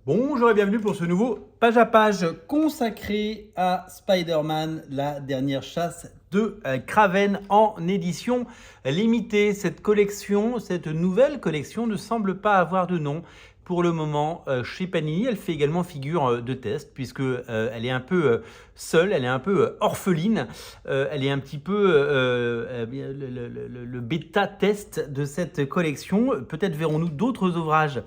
Bonjour et bienvenue pour ce nouveau page à page consacré à Spider-Man, la dernière chasse de Kraven en édition limitée. Cette collection, cette nouvelle collection ne semble pas avoir de nom pour le moment chez Panini. Elle fait également figure de test puisque elle est un peu seule, elle est un peu orpheline. Elle est un petit peu le bêta test de cette collection. Peut-être verrons-nous d'autres ouvrages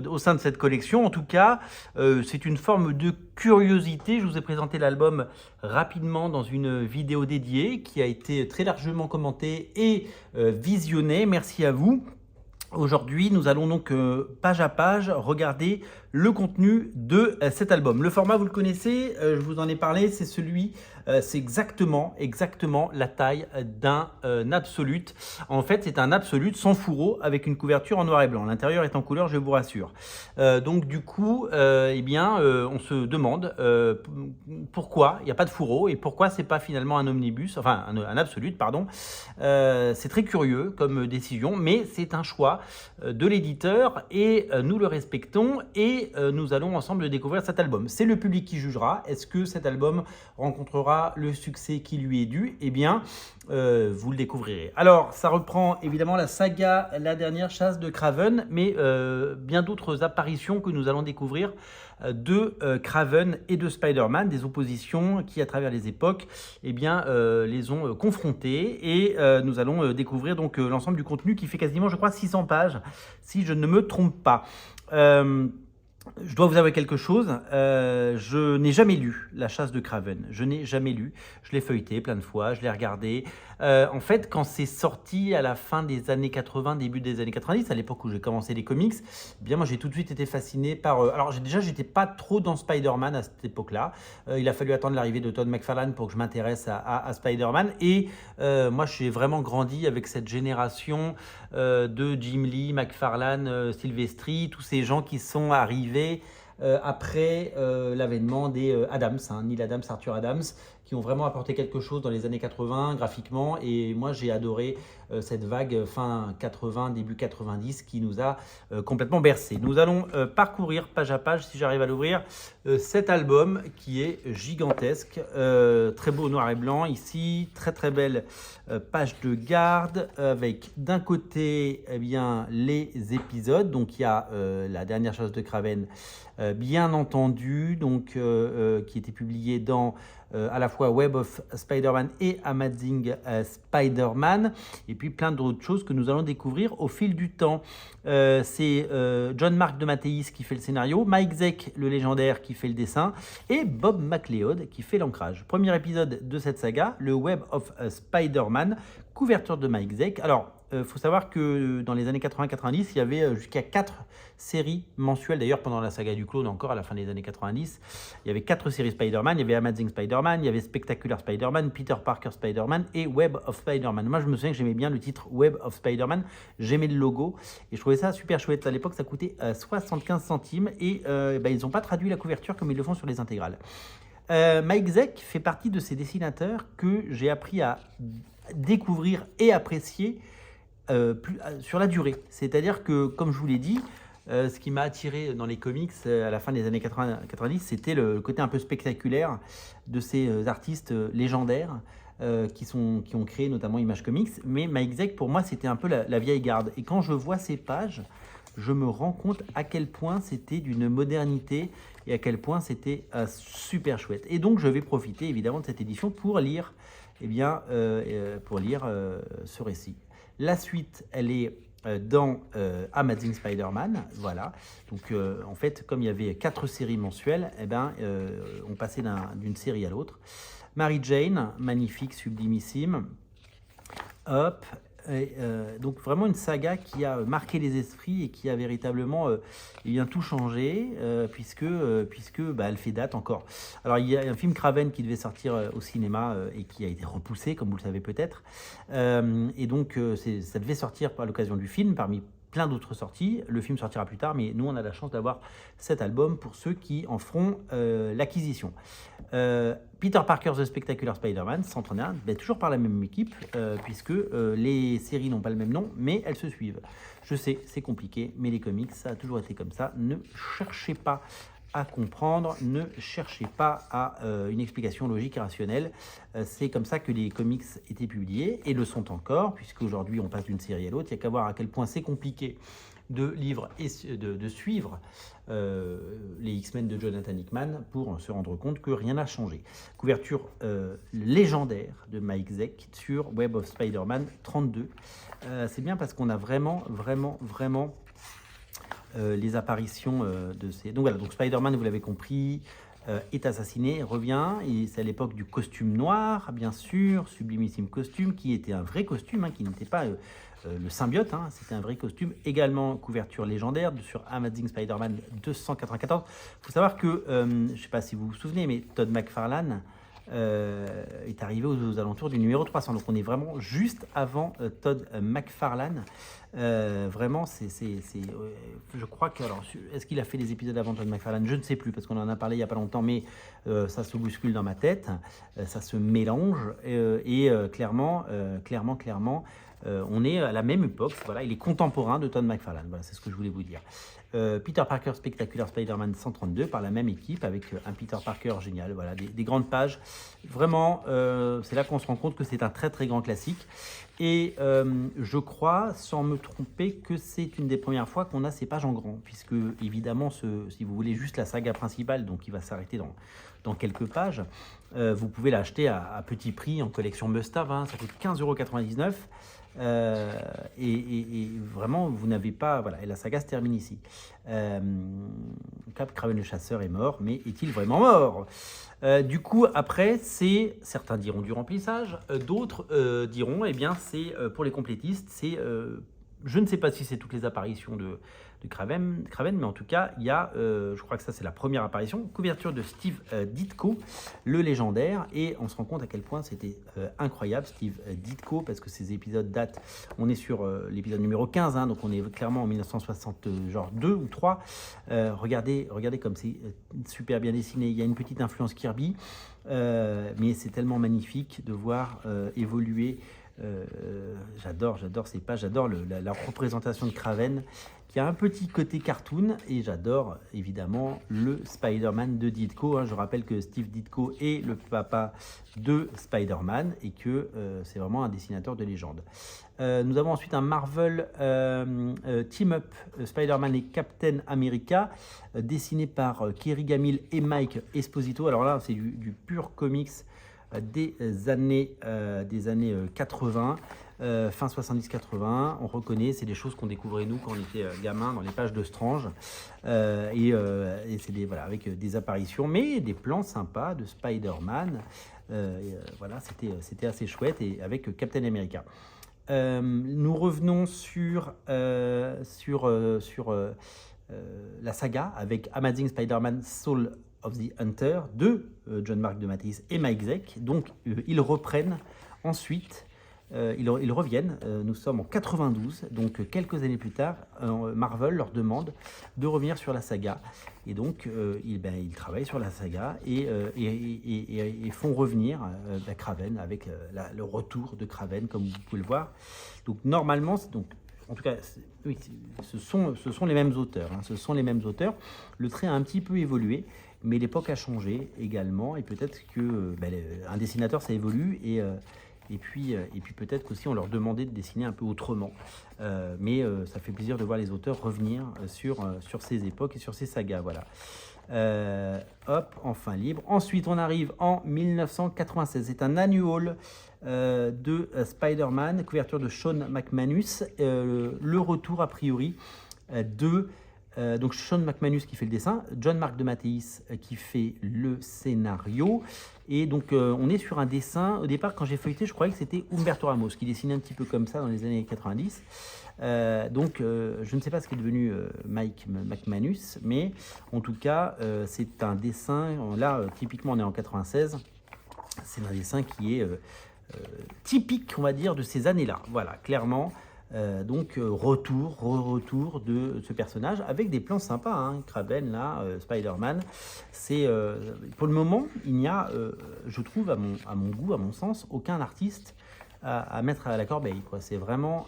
au sein de cette collection. En tout cas, c'est une forme de curiosité. Je vous ai présenté l'album rapidement dans une vidéo dédiée qui a été très largement commentée et visionnée. Merci à vous. Aujourd'hui, nous allons donc page à page regarder le contenu de cet album. Le format, vous le connaissez, je vous en ai parlé, c'est c'est exactement la taille d'un Absolute. En fait, c'est un Absolute sans fourreau avec une couverture en noir et blanc. L'intérieur est en couleur, je vous rassure. Donc du coup, on se demande pourquoi il n'y a pas de fourreau et pourquoi c'est pas finalement un omnibus, enfin un Absolute, pardon. C'est très curieux comme décision, mais c'est un choix de l'éditeur et nous le respectons et nous allons ensemble découvrir cet album. C'est le public qui jugera. Est-ce que cet album rencontrera le succès qui lui est dû? Eh bien, vous le découvrirez. Alors, ça reprend évidemment la saga La dernière chasse de Kraven, mais bien d'autres apparitions que nous allons découvrir de Kraven et de Spider-Man, des oppositions qui, à travers les époques, les ont confrontées et nous allons découvrir donc l'ensemble du contenu qui fait quasiment, je crois, 600 pages, si je ne me trompe pas. Je dois vous avouer quelque chose, je n'ai jamais lu La chasse de Kraven, je n'ai jamais lu, je l'ai feuilleté plein de fois, je l'ai regardé. En fait, quand c'est sorti à la fin des années 80, début des années 90, à l'époque où j'ai commencé les comics, eh bien moi j'ai tout de suite été fasciné par... alors j'étais pas trop dans Spider-Man à cette époque-là, il a fallu attendre l'arrivée de Todd McFarlane pour que je m'intéresse à Spider-Man, et moi j'ai vraiment grandi avec cette génération de Jim Lee, McFarlane, Silvestri, tous ces gens qui sont arrivés après l'avènement des Adams, Neil Adams, Arthur Adams, qui ont vraiment apporté quelque chose dans les années 80 graphiquement. Et moi, j'ai adoré cette vague fin 80, début 90 qui nous a complètement bercé. Nous allons parcourir page à page, si j'arrive à l'ouvrir, cet album qui est gigantesque. Très beau noir et blanc ici, très très belle page de garde avec d'un côté les épisodes. Donc il y a la dernière chasse de Kraven, bien entendu, donc, qui était publié dans à la fois Web of Spider-Man et Amazing Spider-Man, et puis plein d'autres choses que nous allons découvrir au fil du temps. C'est John Mark de Matteis qui fait le scénario, Mike Zeck, le légendaire, qui fait le dessin, et Bob McLeod qui fait l'ancrage. Premier épisode de cette saga, le Web of Spider-Man, couverture de Mike Zeck. Alors, faut savoir que dans les années 80-90, il y avait jusqu'à 4 séries mensuelles. D'ailleurs, pendant la saga du clone, encore à la fin des années 90, il y avait 4 séries Spider-Man. Il y avait Amazing Spider-Man, il y avait Spectacular Spider-Man, Peter Parker Spider-Man et Web of Spider-Man. Moi, je me souviens que j'aimais bien le titre Web of Spider-Man. J'aimais le logo et je trouvais ça super chouette. À l'époque, ça coûtait 75 centimes et ils n'ont pas traduit la couverture comme ils le font sur les intégrales. Mike Zeck fait partie de ces dessinateurs que j'ai appris à découvrir et apprécier sur la durée. C'est-à-dire que, comme je vous l'ai dit, ce qui m'a attiré dans les comics à la fin des années 90, c'était le côté un peu spectaculaire de ces artistes légendaires qui ont créé notamment Image Comics. Mais Mike Zeck, pour moi, c'était un peu la vieille garde. Et quand je vois ces pages, je me rends compte à quel point c'était d'une modernité et à quel point c'était super chouette. Et donc, je vais profiter évidemment de cette édition pour lire, ce récit. La suite, elle est dans Amazing Spider-Man, voilà. Donc, en fait, comme il y avait 4 séries mensuelles, on passait d'une série à l'autre. Mary Jane, magnifique, sublimissime. Hop. Donc vraiment une saga qui a marqué les esprits et qui a véritablement tout changé puisque elle fait date encore. Alors il y a un film Kraven qui devait sortir au cinéma et qui a été repoussé, comme vous le savez peut-être, et donc ça devait sortir à l'occasion du film parmi plein d'autres sorties. Le film sortira plus tard, mais nous, on a la chance d'avoir cet album pour ceux qui en feront l'acquisition. Peter Parker The Spectacular Spider-Man 131, ben, toujours par la même équipe, puisque les séries n'ont pas le même nom, mais elles se suivent. Je sais, c'est compliqué, mais les comics, ça a toujours été comme ça. Ne cherchez pas à comprendre, ne cherchez pas à une explication logique et rationnelle. C'est comme ça que les comics étaient publiés, et le sont encore, puisqu'aujourd'hui on passe d'une série à l'autre. Il n'y a qu'à voir à quel point c'est compliqué de livres et de suivre les X-Men de Jonathan Hickman pour se rendre compte que rien n'a changé. Couverture légendaire de Mike Zeck sur Web of Spider-Man 32. C'est bien parce qu'on a vraiment les apparitions de ces... Donc voilà, donc Spider-Man, vous l'avez compris, est assassiné, revient, et c'est à l'époque du costume noir, bien sûr, sublimissime costume, qui était un vrai costume, hein, qui n'était pas le symbiote, hein, c'était un vrai costume. Également, couverture légendaire sur Amazing Spider-Man 294. Il faut savoir que, je ne sais pas si vous vous souvenez, mais Todd McFarlane est arrivé aux alentours du numéro 300. Donc on est vraiment juste avant Todd McFarlane. Vraiment, je crois que... Alors, est-ce qu'il a fait des épisodes avant Todd McFarlane? Je ne sais plus, parce qu'on en a parlé il n'y a pas longtemps, mais ça se bouscule dans ma tête, ça se mélange, et clairement, on est à la même époque. Voilà, il est contemporain de Todd McFarlane. Voilà, c'est ce que je voulais vous dire. Peter Parker Spectacular Spider-Man 132 par la même équipe, avec un Peter Parker génial. Voilà, des grandes pages. Vraiment, c'est là qu'on se rend compte que c'est un très très grand classique. Et je crois, sans me tromper, que c'est une des premières fois qu'on a ces pages en grand, puisque évidemment, si vous voulez juste la saga principale, donc il va s'arrêter dans quelques pages, vous pouvez l'acheter à petit prix en collection Must-Have, hein, ça coûte 15,99 €. Et vraiment, vous n'avez pas... Voilà, et la saga se termine ici. Cap Kraven le chasseur est mort, mais est-il vraiment mort? Du coup, après, certains diront du remplissage, d'autres diront, eh bien, c'est pour les complétistes, je ne sais pas si c'est toutes les apparitions de Kraven, mais en tout cas, il y a, je crois que ça c'est la première apparition, couverture de Steve Ditko, le légendaire, et on se rend compte à quel point c'était incroyable, Steve Ditko, parce que ces épisodes datent, on est sur l'épisode numéro 15, hein, donc on est clairement en 1962 ou 3. Regardez comme c'est super bien dessiné, il y a une petite influence Kirby, mais c'est tellement magnifique de voir évoluer. J'adore ces pages, j'adore la représentation de Kraven qui a un petit côté cartoon, et j'adore évidemment le Spider-Man de Ditko, hein. Je rappelle que Steve Ditko est le papa de Spider-Man et que c'est vraiment un dessinateur de légende. Nous avons ensuite un Marvel Team Up Spider-Man et Captain America, dessiné par Kerry Gamil et Mike Esposito. Alors là, c'est du pur comics des années 80, fin 70-80, on reconnaît, c'est des choses qu'on découvrait nous quand on était gamin dans les pages de Strange, et c'est voilà, avec des apparitions, mais des plans sympas de Spider-Man, voilà, c'était assez chouette, et avec Captain America. Nous revenons sur la saga avec Amazing Spider-Man Soul of the Hunter de John Mark de Matisse et Mike Zeck. Donc ils reprennent ensuite, ils reviennent, nous sommes en 92, donc quelques années plus tard, Marvel leur demande de revenir sur la saga, et donc ils travaillent sur la saga et font revenir Kraven avec le retour de Kraven, comme vous pouvez le voir. Donc normalement, en tout cas, oui, ce sont les mêmes auteurs, hein, ce sont les mêmes auteurs. Le trait a un petit peu évolué, mais l'époque a changé également, et peut-être que un dessinateur, ça évolue, et puis peut-être qu'aussi on leur demandait de dessiner un peu autrement. Mais ça fait plaisir de voir les auteurs revenir sur ces époques et sur ces sagas. Voilà. Hop, enfin libre. Ensuite, on arrive en 1996. C'est un annual de Spider-Man, couverture de Sean McManus. Le retour, a priori, donc Sean McManus qui fait le dessin, John Mark de Matisse qui fait le scénario, et donc on est sur un dessin. Au départ, quand j'ai feuilleté, je croyais que c'était Humberto Ramos qui dessinait un petit peu comme ça dans les années 90, donc je ne sais pas ce qu'est devenu Mike McManus, mais en tout cas c'est un dessin, là typiquement on est en 96, c'est un dessin qui est typique, on va dire, de ces années-là. Voilà, clairement. Donc retour de ce personnage avec des plans sympas, hein. Kraven là, Spider-Man, c'est pour le moment il n'y a, je trouve à mon goût, à mon sens, aucun artiste à mettre à la corbeille, quoi. C'est vraiment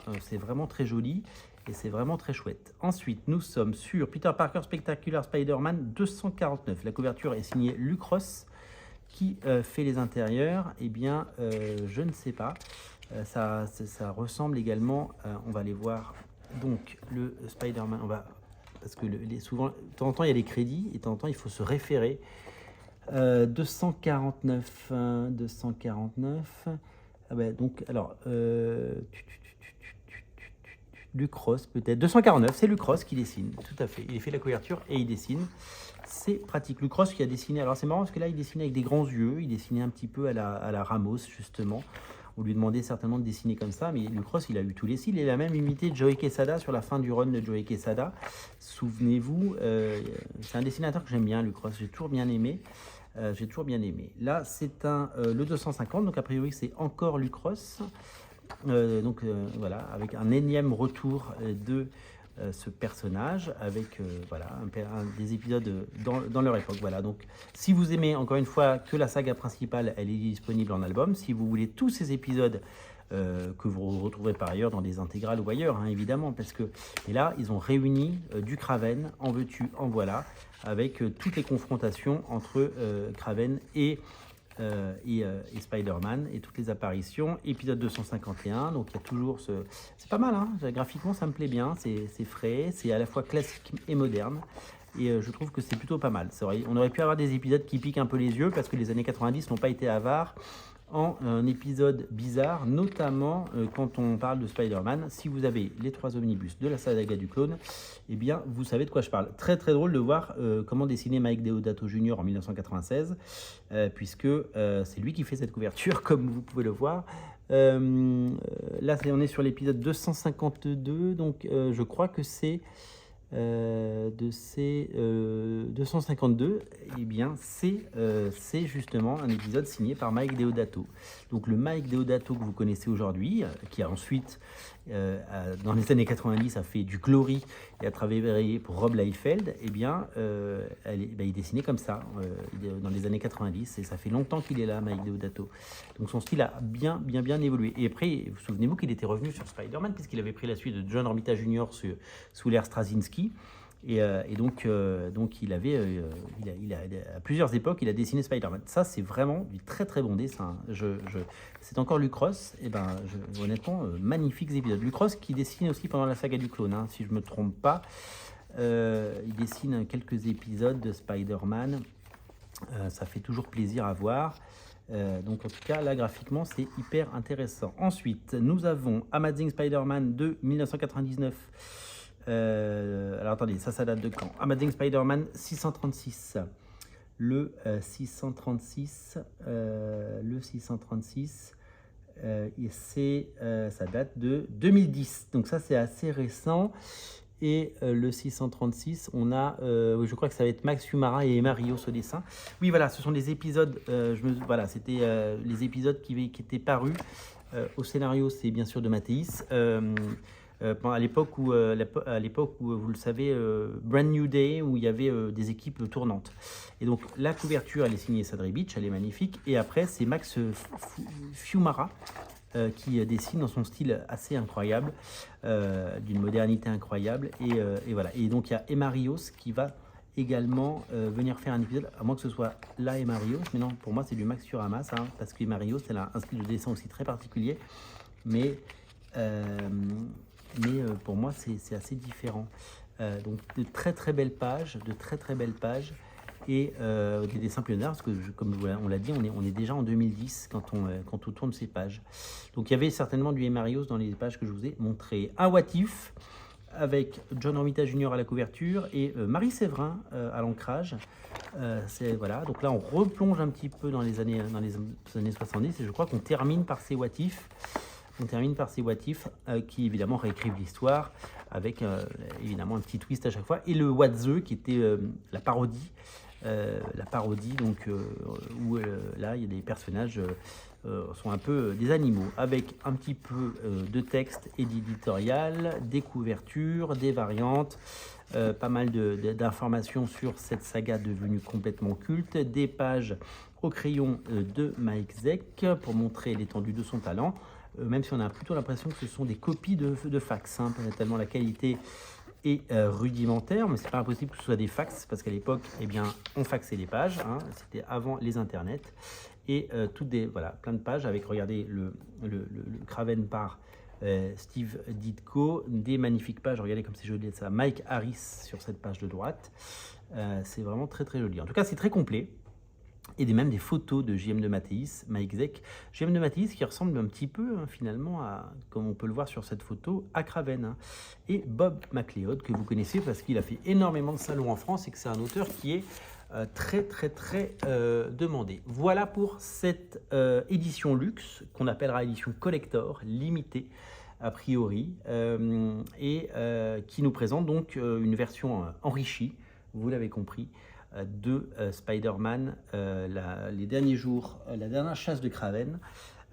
très joli et c'est vraiment très chouette. Ensuite nous sommes sur Peter Parker Spectacular Spider-Man 249. La couverture est signée Luc Ross. Qui fait les intérieurs? Eh bien, je ne sais pas. Ça ressemble également, on va aller voir, donc le Spider-Man, parce que souvent, de temps en temps, il y a les crédits, et de temps en temps, il faut se référer. 249, ah ben, donc, alors, Luc Ross peut-être, 249, c'est Luc Ross qui dessine, tout à fait, il fait la couverture et il dessine. C'est pratique. Luc Ross qui a dessiné, alors c'est marrant parce que là il dessinait avec des grands yeux, il dessinait un petit peu à la Ramos justement. On lui demandait certainement de dessiner comme ça, mais Luc Ross il a eu tous les styles. Il a même imité Joey Quesada sur la fin du run de Joey Quesada. Souvenez-vous, c'est un dessinateur que j'aime bien, Luc Ross, j'ai toujours bien aimé. Là c'est le 250, donc a priori c'est encore Luc Ross. Voilà, avec un énième retour de ce personnage avec voilà, des épisodes dans leur époque. Voilà, donc si vous aimez encore une fois que la saga principale, elle est disponible en album. Si vous voulez tous ces épisodes que vous retrouverez par ailleurs dans des intégrales ou ailleurs, hein, évidemment, parce que et là ils ont réuni du Kraven, en veux-tu, en voilà, avec toutes les confrontations entre Kraven et Spider-Man et toutes les apparitions, épisode 251, donc il y a toujours c'est pas mal, hein, graphiquement ça me plaît bien, c'est frais, c'est à la fois classique et moderne, et je trouve que c'est plutôt pas mal. On aurait pu avoir des épisodes qui piquent un peu les yeux, parce que les années 90 n'ont pas été avares en un épisode bizarre, notamment quand on parle de Spider-Man. Si vous avez les 3 omnibus de la saga du clone, eh bien vous savez de quoi je parle. Très très drôle de voir comment dessiner Mike Deodato Jr. en 1996, puisque c'est lui qui fait cette couverture, comme vous pouvez le voir. Là on est sur l'épisode 252, donc je crois que c'est de ces 252, eh bien c'est justement un épisode signé par Mike Deodato. Donc le Mike Deodato que vous connaissez aujourd'hui, qui a ensuite dans les années 90 a fait du Glory et a travaillé pour Rob Liefeld, eh bien il dessinait comme ça dans les années 90, et ça fait longtemps qu'il est là, Mike Deodato. Donc son style a bien évolué. Et après, vous souvenez-vous qu'il était revenu sur Spider-Man, puisqu'il avait pris la suite de John Romita Jr. sous l'ère Straczynski. Et donc il avait, à plusieurs époques, il a dessiné Spider-Man. Ça, c'est vraiment du très très bon dessin. C'est encore Luc Ross. Et honnêtement, magnifiques épisodes. Luc Ross qui dessine aussi pendant la saga du clone, hein, si je me trompe pas. Il dessine quelques épisodes de Spider-Man. Ça fait toujours plaisir à voir. Donc en tout cas là graphiquement c'est hyper intéressant. Ensuite nous avons Amazing Spider-Man de 1999. Alors attendez, ça date de quand? Amazing Spider-Man 636. Le 636, et ça date de 2010. Donc ça c'est assez récent. Et le 636, on a, je crois que ça va être Max Fiumara et Emma Rios au dessin. Oui, voilà, ce sont des épisodes, voilà, c'était les épisodes qui étaient parus. Au scénario, c'est bien sûr de Mathéis. À l'époque où, vous le savez, Brand New Day, où il y avait des équipes tournantes. Et donc, la couverture, elle est signée Sadri Beach, elle est magnifique. Et après, c'est Max Fiumara qui dessine dans son style assez incroyable, d'une modernité incroyable. Et voilà. Et donc, il y a Emma Rios qui va également venir faire un épisode, à moins que ce soit là Emma Rios, mais non, pour moi, c'est du Max Furamas, hein, parce que Emma Rios, elle a un style de dessin aussi très particulier. Mais pour moi c'est assez différent, donc de très très belles pages, et des dessins pionniers, parce que comme on l'a dit, on est déjà en 2010 quand on tourne ces pages. Donc il y avait certainement du Emma Rios dans les pages que je vous ai montrées. Un What If avec John Romita Jr. à la couverture et Marie Séverin à l'ancrage. Voilà, donc là on replonge un petit peu dans les années 70, et je crois qu'on termine par ces What If. Qui évidemment réécrivent l'histoire avec évidemment un petit twist à chaque fois. Et le What The qui était la parodie la parodie, donc où là il y a des personnages sont un peu des animaux, avec un petit peu de texte éditorial, des couvertures, des variantes, pas mal d'informations sur cette saga devenue complètement culte, des pages au crayon de Mike Zeck pour montrer l'étendue de son talent, même si on a plutôt l'impression que ce sont des copies de fax, hein, tellement la qualité est rudimentaire, mais c'est pas impossible que ce soit des fax, parce qu'à l'époque, eh bien, on faxait les pages, hein, c'était avant les internets, et toutes des, voilà, plein de pages avec, regardez, le Craven par Steve Ditko, des magnifiques pages, regardez comme c'est joli, ça, Mike Harris sur cette page de droite, c'est vraiment très très joli. En tout cas, c'est très complet. Et même des photos de J.M. de Mathéis, Mike Zeck. J.M. de Mathéis qui ressemble un petit peu, hein, finalement, à, comme on peut le voir sur cette photo, à Craven. Hein. Et Bob MacLeod, que vous connaissez parce qu'il a fait énormément de salons en France et que c'est un auteur qui est très demandé. Voilà pour cette édition luxe, qu'on appellera édition collector, limitée a priori, qui nous présente donc une version enrichie, vous l'avez compris, de Spider-Man, les derniers jours, la dernière chasse de Kraven,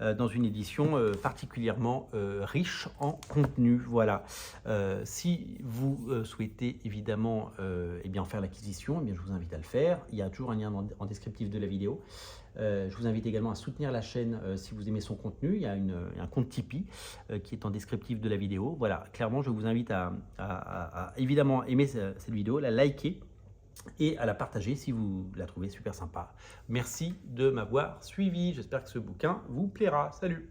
dans une édition particulièrement riche en contenu. Voilà. Si vous souhaitez évidemment eh bien, faire l'acquisition, eh bien, je vous invite à le faire. Il y a toujours un lien en descriptif de la vidéo. Je vous invite également à soutenir la chaîne si vous aimez son contenu. Il y a un compte Tipeee qui est en descriptif de la vidéo. Voilà, clairement, je vous invite à évidemment aimer cette vidéo, la liker et à la partager si vous la trouvez super sympa. Merci de m'avoir suivi. J'espère que ce bouquin vous plaira. Salut!